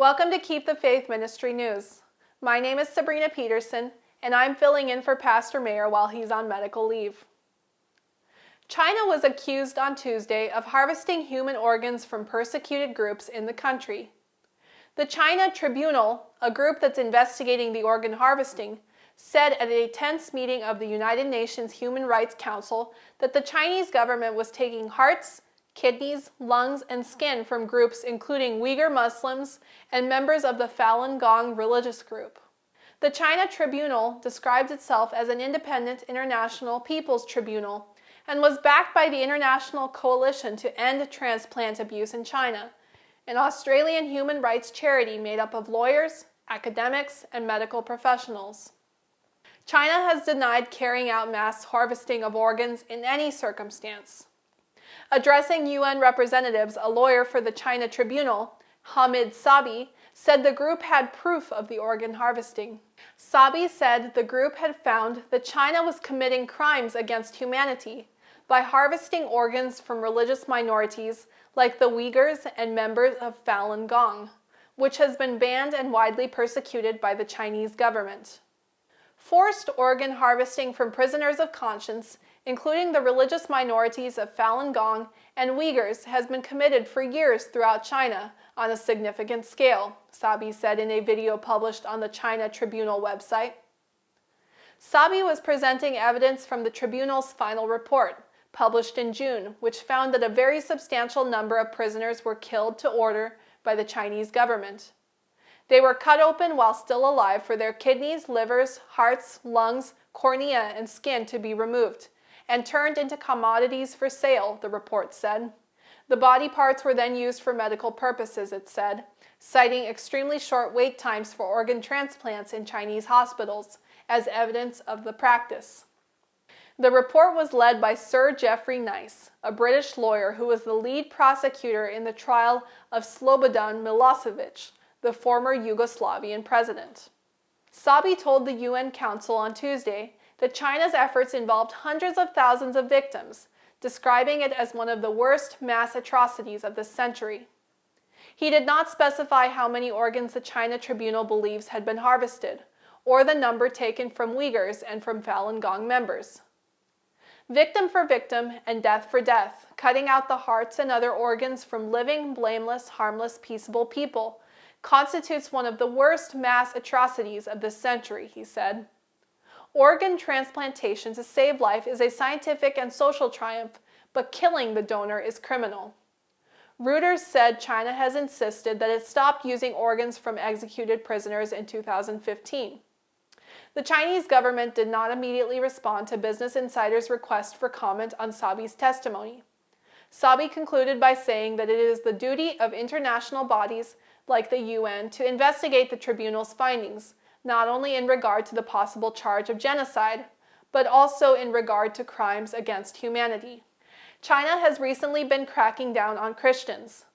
Welcome to Keep the Faith Ministry News. My name is Sabrina Peterson, and I'm filling in for Pastor Mayer while he's on medical leave. China was accused on Tuesday of harvesting human organs from persecuted groups in the country. The China Tribunal, a group that's investigating the organ harvesting, said at a tense meeting of the United Nations Human Rights Council that the Chinese government was taking hearts, kidneys, lungs, and skin from groups including Uyghur Muslims and members of the Falun Gong religious group. The China Tribunal describes itself as an independent international people's tribunal and was backed by the International Coalition to End Transplant Abuse in China, an Australian human rights charity made up of lawyers, academics, and medical professionals. China has denied carrying out mass harvesting of organs in any circumstance. Addressing UN representatives, a lawyer for the China Tribunal, Hamid Sabi, said the group had proof of the organ harvesting. Sabi said the group had found that China was committing crimes against humanity by harvesting organs from religious minorities like the Uyghurs and members of Falun Gong, which has been banned and widely persecuted by the Chinese government. Forced organ harvesting from prisoners of conscience, including the religious minorities of Falun Gong and Uyghurs, has been committed for years throughout China on a significant scale, Sabi said in a video published on the China Tribunal website. Sabi was presenting evidence from the Tribunal's final report, published in June, which found that a very substantial number of prisoners were killed to order by the Chinese government. They were cut open while still alive for their kidneys, livers, hearts, lungs, cornea, and skin to be removed, and turned into commodities for sale, the report said. The body parts were then used for medical purposes, it said, citing extremely short wait times for organ transplants in Chinese hospitals as evidence of the practice. The report was led by Sir Geoffrey Nice, a British lawyer who was the lead prosecutor in the trial of Slobodan Milosevic, the former Yugoslavian president. Sabi told the UN Council on Tuesday that China's efforts involved hundreds of thousands of victims, describing it as one of the worst mass atrocities of this century. He did not specify how many organs the China Tribunal believes had been harvested, or the number taken from Uyghurs and from Falun Gong members. Victim for victim and death for death, cutting out the hearts and other organs from living, blameless, harmless, peaceable people, constitutes one of the worst mass atrocities of this century, he said. Organ transplantation to save life is a scientific and social triumph, but killing the donor is criminal. Reuters said China has insisted that it stopped using organs from executed prisoners in 2015. The Chinese government did not immediately respond to Business Insider's request for comment on Sabi's testimony. Sabi concluded by saying that it is the duty of international bodies like the UN to investigate the tribunal's findings, not only in regard to the possible charge of genocide, but also in regard to crimes against humanity. China has recently been cracking down on Christians.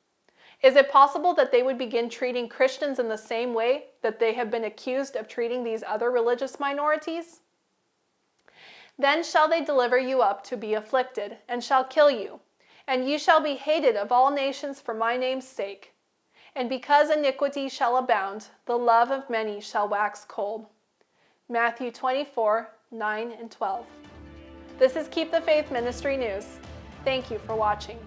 Is it possible that they would begin treating Christians in the same way that they have been accused of treating these other religious minorities? Then shall they deliver you up to be afflicted, and shall kill you, and you shall be hated of all nations for my name's sake. And because iniquity shall abound, the love of many shall wax cold. Matthew 24:9 and 12. This is Keep the Faith Ministry News. Thank you for watching.